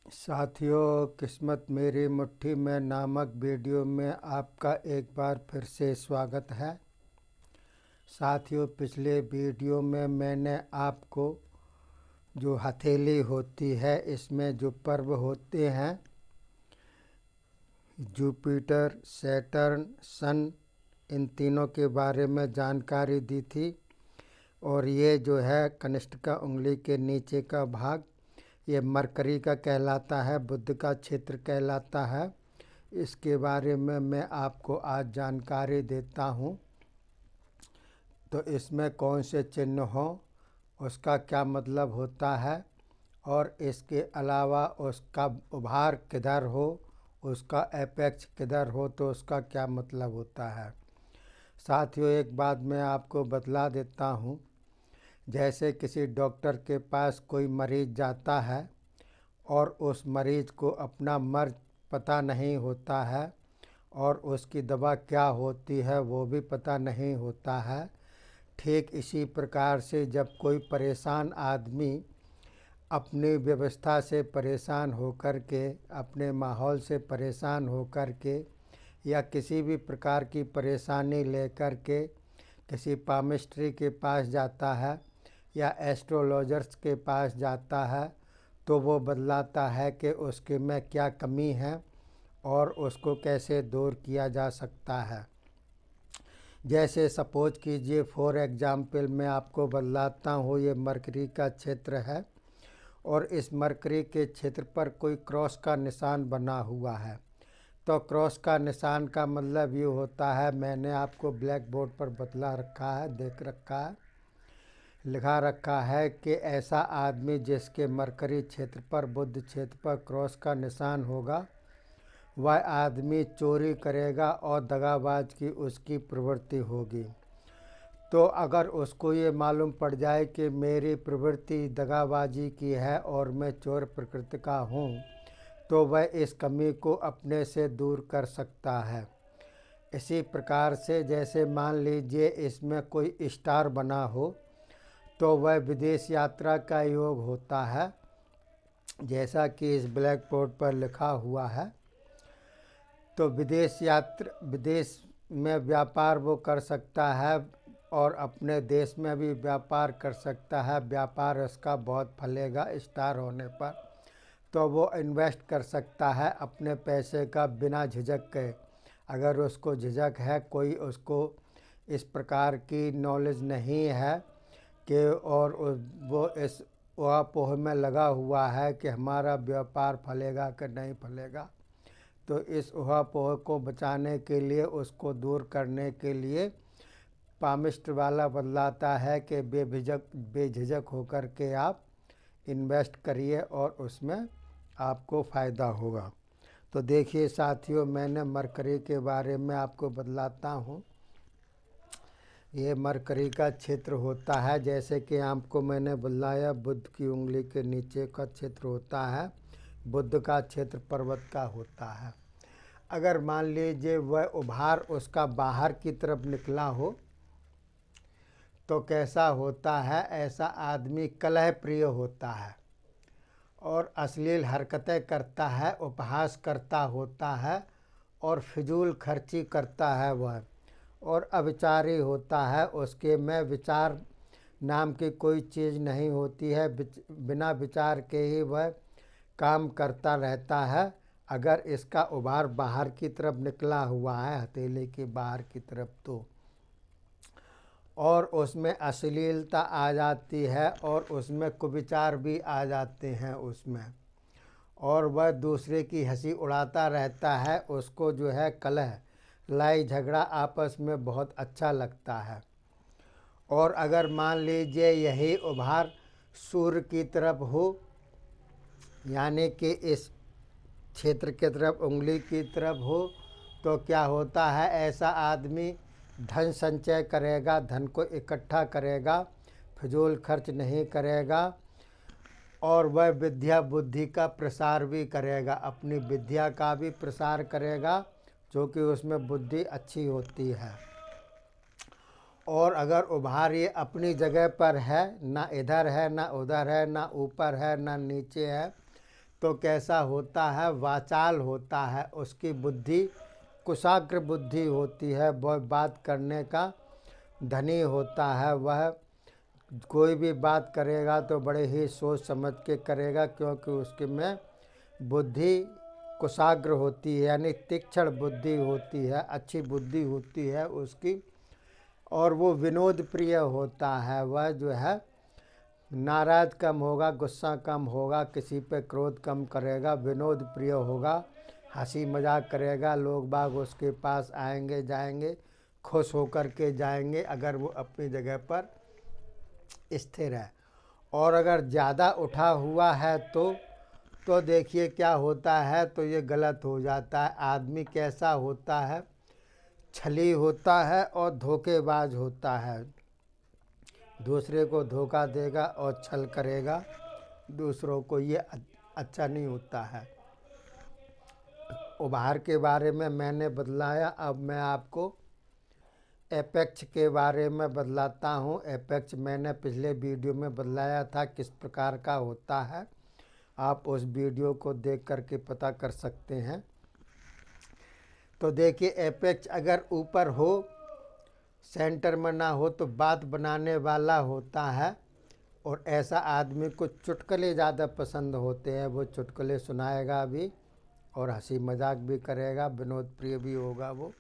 साथियों, किस्मत मेरी मुट्ठी में नामक वीडियो में आपका एक बार फिर से स्वागत है। साथियों, पिछले वीडियो में मैंने आपको जो हथेली होती है इसमें जो पर्व होते हैं जुपिटर, सैटर्न, सन, इन तीनों के बारे में जानकारी दी थी। और ये जो है कनिष्ठिका उंगली के नीचे का भाग ये मरकरी का कहलाता है, बुध का क्षेत्र कहलाता है। इसके बारे में मैं आपको आज जानकारी देता हूँ। तो इसमें कौन से चिन्ह हों, उसका क्या मतलब होता है, और इसके अलावा उसका उभार किधर हो, उसका एपेक्स किधर हो, तो उसका क्या मतलब होता है। साथियों, एक बात मैं आपको बतला देता हूँ। जैसे किसी डॉक्टर के पास कोई मरीज़ जाता है और उस मरीज़ को अपना मर्ज पता नहीं होता है और उसकी दवा क्या होती है वो भी पता नहीं होता है। ठीक इसी प्रकार से जब कोई परेशान आदमी अपनी व्यवस्था से परेशान होकर के, अपने माहौल से परेशान होकर के, या किसी भी प्रकार की परेशानी लेकर के किसी पामिस्ट्री के पास जाता है या एस्ट्रोलॉजर्स के पास जाता है, तो वो बतलाता है कि उसके में क्या कमी है और उसको कैसे दूर किया जा सकता है। जैसे सपोज कीजिए, फॉर एग्जाम्पल मैं आपको बतलाता हूँ, ये मरकरी का क्षेत्र है और इस मरकरी के क्षेत्र पर कोई क्रॉस का निशान बना हुआ है। तो क्रॉस का निशान का मतलब ये होता है, मैंने आपको ब्लैक बोर्ड पर बतला रखा है, देख रखा है, लिखा रखा है कि ऐसा आदमी जिसके मरकरी क्षेत्र पर, बुध क्षेत्र पर क्रॉस का निशान होगा, वह आदमी चोरी करेगा और दगाबाज की उसकी प्रवृत्ति होगी। तो अगर उसको ये मालूम पड़ जाए कि मेरी प्रवृत्ति दगाबाजी की है और मैं चोर प्रकृति का हूँ, तो वह इस कमी को अपने से दूर कर सकता है। इसी प्रकार से जैसे मान लीजिए इसमें कोई स्टार बना हो तो वह विदेश यात्रा का योग होता है, जैसा कि इस ब्लैक बोर्ड पर लिखा हुआ है। तो विदेश में व्यापार वो कर सकता है और अपने देश में भी व्यापार कर सकता है। व्यापार उसका बहुत फलेगा स्टार होने पर। तो वो इन्वेस्ट कर सकता है अपने पैसे का बिना झिझक के। अगर उसको झिझक है, कोई उसको इस प्रकार की नॉलेज नहीं है कि और वो इस ऊहा-पोह में लगा हुआ है कि हमारा व्यापार फलेगा कि नहीं फलेगा, तो इस ऊहा-पोह को बचाने के लिए, उसको दूर करने के लिए पामिस्ट वाला बतलाता है कि बेझिझक होकर के आप इन्वेस्ट करिए और उसमें आपको फ़ायदा होगा। तो देखिए साथियों, मैंने मरकरी के बारे में आपको बतलाता हूँ। ये मरकरी का क्षेत्र होता है, जैसे कि आपको मैंने बतलाया, बुध की उंगली के नीचे का क्षेत्र होता है। बुध का क्षेत्र पर्वत का होता है। अगर मान लीजिए वह उभार उसका बाहर की तरफ निकला हो तो कैसा होता है, ऐसा आदमी कलह प्रिय होता है और अश्लील हरकतें करता है, उपहास करता होता है और फिजूल खर्ची करता है वह, और अविचारी होता है। उसके में विचार नाम की कोई चीज़ नहीं होती है, बिना विचार के ही वह काम करता रहता है। अगर इसका उभार बाहर की तरफ निकला हुआ है, हथेली के बाहर की तरफ, तो और उसमें अश्लीलता आ जाती है और उसमें कुविचार भी आ जाते हैं उसमें, और वह दूसरे की हंसी उड़ाता रहता है। उसको जो है कलह, लड़ाई झगड़ा आपस में बहुत अच्छा लगता है। और अगर मान लीजिए यही उभार सूर्य की तरफ हो, यानी कि इस क्षेत्र की तरफ, उंगली की तरफ हो, तो क्या होता है, ऐसा आदमी धन संचय करेगा, धन को इकट्ठा करेगा, फिजूल खर्च नहीं करेगा और वह विद्या बुद्धि का प्रसार भी करेगा, अपनी विद्या का भी प्रसार करेगा, जो कि उसमें बुद्धि अच्छी होती है। और अगर उभार ये अपनी जगह पर है, ना इधर है ना उधर है, ना ऊपर है ना नीचे है, तो कैसा होता है, वाचाल होता है, उसकी बुद्धि कुशाग्र बुद्धि होती है, वह बात करने का धनी होता है। वह कोई भी बात करेगा तो बड़े ही सोच समझ के करेगा, क्योंकि उसके में बुद्धि कुशाग्र होती है, यानी तीक्ष्ण बुद्धि होती है, अच्छी बुद्धि होती है उसकी। और वो विनोद प्रिय होता है, वह जो है नाराज कम होगा, गुस्सा कम होगा, किसी पे क्रोध कम करेगा, विनोद प्रिय होगा, हंसी मजाक करेगा, लोग बाग उसके पास आएंगे जाएंगे, खुश होकर के जाएंगे अगर वो अपनी जगह पर स्थिर है। और अगर ज़्यादा उठा हुआ है तो देखिए क्या होता है, तो ये गलत हो जाता है। आदमी कैसा होता है, छली होता है और धोखेबाज होता है, दूसरे को धोखा देगा और छल करेगा दूसरों को, ये अच्छा नहीं होता है। उभार के बारे में मैंने बतलाया, अब मैं आपको एपेक्स के बारे में बतलाता हूँ। एपेक्स मैंने पिछले वीडियो में बतलाया था किस प्रकार का होता है, आप उस वीडियो को देख करके पता कर सकते हैं। तो देखिए एपेक्स अगर ऊपर हो, सेंटर में ना हो, तो बात बनाने वाला होता है। और ऐसा आदमी को चुटकुले ज़्यादा पसंद होते हैं, वो चुटकुले सुनाएगा भी और हंसी मजाक भी करेगा, विनोद प्रिय भी होगा वो।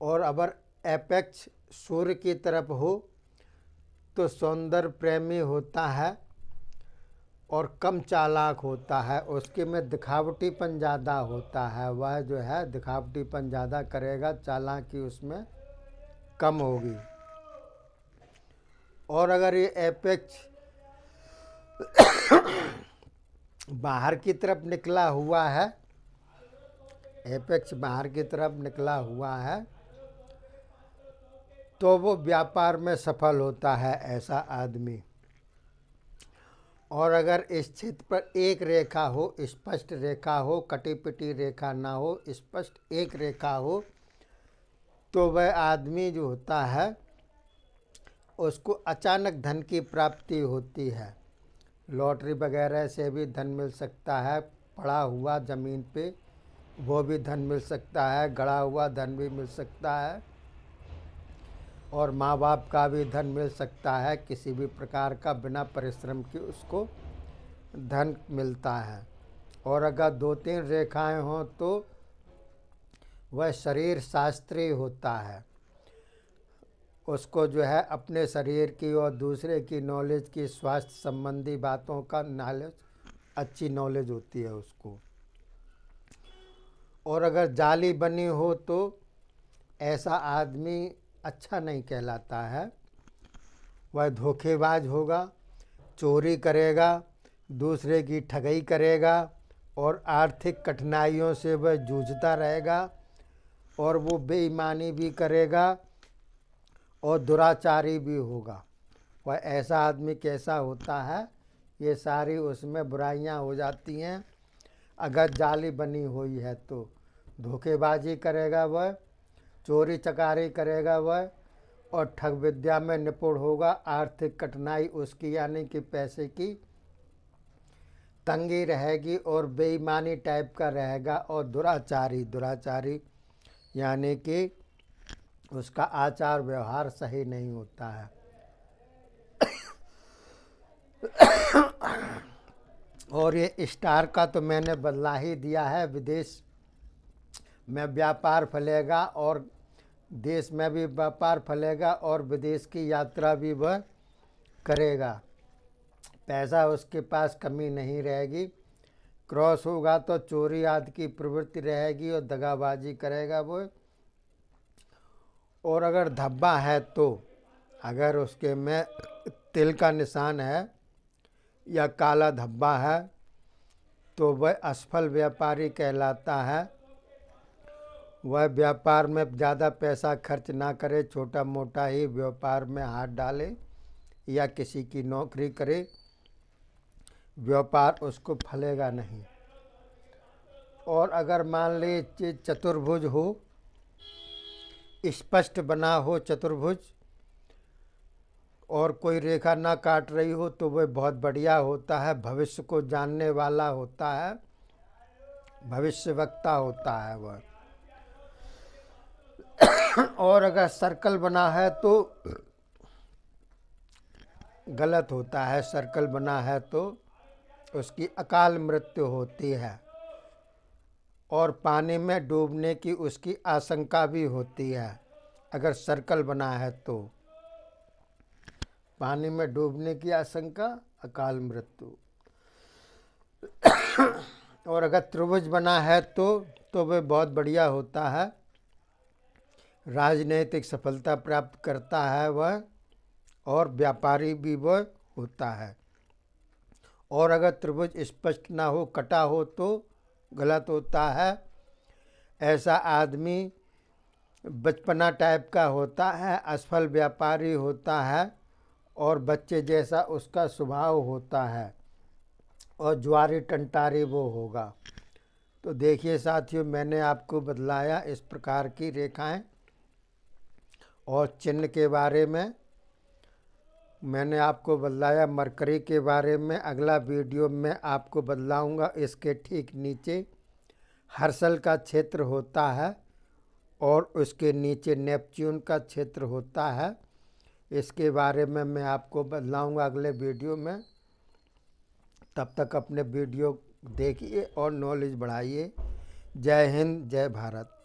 और अगर एपेक्स सूर्य की तरफ हो तो सौंदर्य प्रेमी होता है और कम चालाक होता है, उसके में दिखावटीपन ज़्यादा होता है, वह जो है दिखावटीपन ज़्यादा करेगा, चालाकी उसमें कम होगी। और अगर ये एपेक्स बाहर की तरफ निकला हुआ है, एपेक्स बाहर की तरफ निकला हुआ है, तो वो व्यापार में सफल होता है ऐसा आदमी। और अगर इस क्षेत्र पर एक रेखा हो, स्पष्ट रेखा हो, कटी पिटी रेखा ना हो, स्पष्ट एक रेखा हो, तो वह आदमी जो होता है उसको अचानक धन की प्राप्ति होती है। लॉटरी वगैरह से भी धन मिल सकता है, पड़ा हुआ ज़मीन पे वो भी धन मिल सकता है, गड़ा हुआ धन भी मिल सकता है, और माँ बाप का भी धन मिल सकता है, किसी भी प्रकार का बिना परिश्रम के उसको धन मिलता है। और अगर 2-3 रेखाएं हों तो वह शरीर शास्त्री होता है, उसको जो है अपने शरीर की और दूसरे की नॉलेज की, स्वास्थ्य संबंधी बातों का नॉलेज, अच्छी नॉलेज होती है उसको। और अगर जाली बनी हो तो ऐसा आदमी अच्छा नहीं कहलाता है, वह धोखेबाज होगा, चोरी करेगा, दूसरे की ठगी करेगा और आर्थिक कठिनाइयों से वह जूझता रहेगा, और वो बेईमानी भी करेगा और दुराचारी भी होगा। वह ऐसा आदमी कैसा होता है, ये सारी उसमें बुराइयां हो जाती हैं। अगर जाली बनी हुई है तो धोखेबाजी करेगा वह, चोरी चकारी करेगा वह, और ठग विद्या में निपुण होगा। आर्थिक कठिनाई उसकी यानी कि पैसे की तंगी रहेगी और बेईमानी टाइप का रहेगा, और दुराचारी यानी कि उसका आचार व्यवहार सही नहीं होता है। और ये स्टार का तो मैंने बदला ही दिया है, विदेश में व्यापार फैलेगा और देश में भी व्यापार फैलेगा और विदेश की यात्रा भी वह करेगा, पैसा उसके पास कमी नहीं रहेगी। क्रॉस होगा तो चोरी आदि की प्रवृत्ति रहेगी और दगाबाजी करेगा वो। और अगर धब्बा है तो, अगर उसके में तिल का निशान है या काला धब्बा है तो वह असफल व्यापारी कहलाता है। वह व्यापार में ज़्यादा पैसा खर्च ना करे, छोटा मोटा ही व्यापार में हाथ डाले या किसी की नौकरी करे, व्यापार उसको फलेगा नहीं। और अगर मान लीजिए चतुर्भुज हो, स्पष्ट बना हो चतुर्भुज, और कोई रेखा ना काट रही हो तो वह बहुत बढ़िया होता है, भविष्य को जानने वाला होता है, भविष्यवक्ता होता है वह। और अगर सर्कल बना है तो गलत होता है, सर्कल बना है तो उसकी अकाल मृत्यु होती है और पानी में डूबने की उसकी आशंका भी होती है। अगर सर्कल बना है तो पानी में डूबने की आशंका, अकाल मृत्यु। और अगर त्रिभुज बना है तो वह बहुत बढ़िया होता है, राजनीतिक सफलता प्राप्त करता है वह, और व्यापारी भी वह होता है। और अगर त्रिभुज स्पष्ट ना हो, कटा हो तो गलत होता है। ऐसा आदमी बचपना टाइप का होता है, असफल व्यापारी होता है और बच्चे जैसा उसका स्वभाव होता है और ज्वारी टंटारी वो होगा। तो देखिए साथियों, मैंने आपको बतलाया इस प्रकार की रेखाएं और चिन्ह के बारे में मैंने आपको बतलाया। मरकरी के बारे में अगला वीडियो में आपको बतलाऊंगा। इसके ठीक नीचे हर्षल का क्षेत्र होता है और उसके नीचे नेपच्यून का क्षेत्र होता है। इसके बारे में मैं आपको बतलाऊंगा अगले वीडियो में। तब तक अपने वीडियो देखिए और नॉलेज बढ़ाइए। जय हिंद, जय भारत।